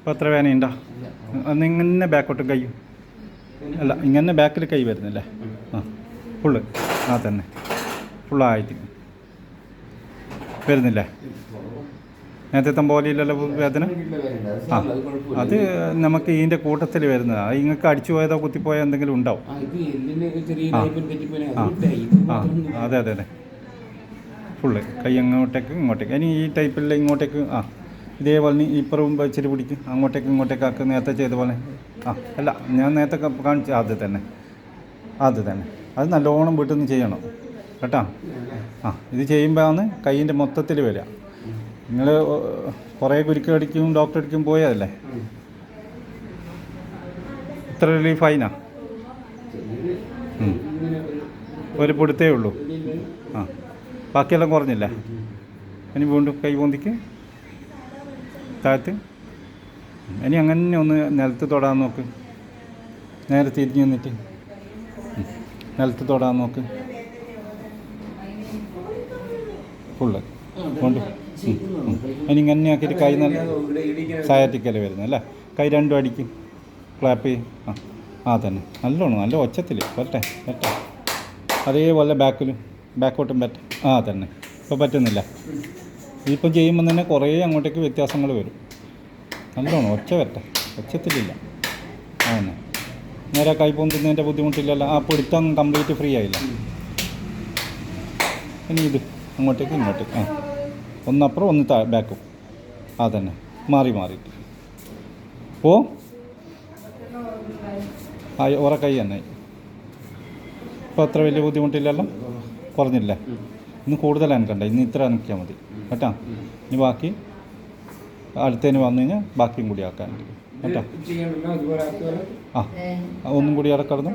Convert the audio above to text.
ഇപ്പോൾ എത്ര വേനയുണ്ടോ? ഇങ്ങനെ ബാക്കോട്ട് കൈ അല്ല, ഇങ്ങനെ ബാക്കിൽ കൈ വരുന്നില്ലേ? ആ ഫുള്ള് ആ തന്നെ ഫുള്ളായിട്ട് വരുന്നില്ലേ? നേരത്തെ പോലെയില്ലല്ലോ വേദന? ആ അത് നമുക്ക് ഇതിൻ്റെ കൂട്ടത്തിൽ വരുന്നതാണ്. അത് നിങ്ങൾക്ക് അടിച്ചു പോയതോ കുത്തിപ്പോയോ എന്തെങ്കിലും ഉണ്ടാവും. ആ ആ അതെ അതെ അതെ ഫുള്ള് കൈ അങ്ങോട്ടേക്ക് ഇങ്ങോട്ടേക്ക്. ഇനി ഈ ടൈപ്പിൽ ഇങ്ങോട്ടേക്ക് ഇതേപോലെ ഇപ്പുറവും ഇച്ചിരി പിടിക്കും, ഇങ്ങോട്ടേക്ക് ആക്കി നേരത്തെ ചെയ്ത പോലെ. അല്ല, ഞാൻ നേരത്തെ കാണിച്ച അത് തന്നെ അത് നല്ലോണം വീട്ടിൽ നിന്ന് ചെയ്യണം കേട്ടോ. ഇത് ചെയ്യുമ്പോഴാണ് കൈയിൻ്റെ മൊത്തത്തിൽ വരിക. നിങ്ങൾ കുറേ കുരുക്കടിക്കും ഡോക്ടർ അടിക്കും പോയതല്ലേ? ഇത്ര റിലീഫായിനാ? ഒരു പൊടുത്തേ ഉള്ളൂ. ബാക്കിയെല്ലാം കുറഞ്ഞില്ലേ? ഇനി വീണ്ടും കൈ പൊന്തിക്ക് താഴത്ത്. ഇനി അങ്ങനെ ഒന്ന് നിലത്ത് തൊടാൻ നോക്ക്. നേരെ തിരിഞ്ഞ് നിന്നിട്ട് നിലത്ത് തൊടാൻ നോക്ക്. ഫുള്ള് കൊണ്ട് ഇനി ഇങ്ങനെ ആക്കിയിട്ട് കൈ നല്ല സയാറ്റിക്കല് വരുന്നത് അല്ലേ? കൈ രണ്ടും അടിക്കും, ക്ലാപ്പ് ചെയ്യും. തന്നെ നല്ലോണം നല്ല ഒച്ചത്തിൽ പറ്റേ. അതേപോലെ ബാക്കോട്ടും പറ്റും. തന്നെ ഇപ്പോൾ പറ്റുന്നില്ല. ഇതിപ്പം ചെയ്യുമ്പോൾ തന്നെ കുറേ അങ്ങോട്ടേക്ക് വ്യത്യാസങ്ങൾ വരും. നല്ലോണം ഒച്ച വരട്ടെ, ഒച്ചത്തിലില്ല. തന്നെ നേരെ കൈ പൊന്തുന്നതിൻ്റെ ബുദ്ധിമുട്ടില്ലല്ലോ. പിടുത്തം കംപ്ലീറ്റ് ഫ്രീ ആയില്ല. ഇനി ഇത് ഇങ്ങോട്ടേക്ക് ഒന്നപ്പുറം ഒന്ന് ബാക്കും. തന്നെ മാറി ഓറ കൈ തന്നെ ഇപ്പോൾ അത്ര വലിയ ബുദ്ധിമുട്ടില്ലല്ലോ? കുറഞ്ഞില്ലേ? ഇന്ന് കൂടുതൽ അനക്കണ്ട, ഇന്ന് ഇത്ര അനക്കിയാൽ മതി കേട്ടോ. ഇനി ബാക്കി അടുത്തതിന് വന്നു കഴിഞ്ഞാൽ ബാക്കിയും കൂടി ആക്കാൻ കേട്ടോ. ഒന്നും കൂടി അവിടെ കിടന്നു.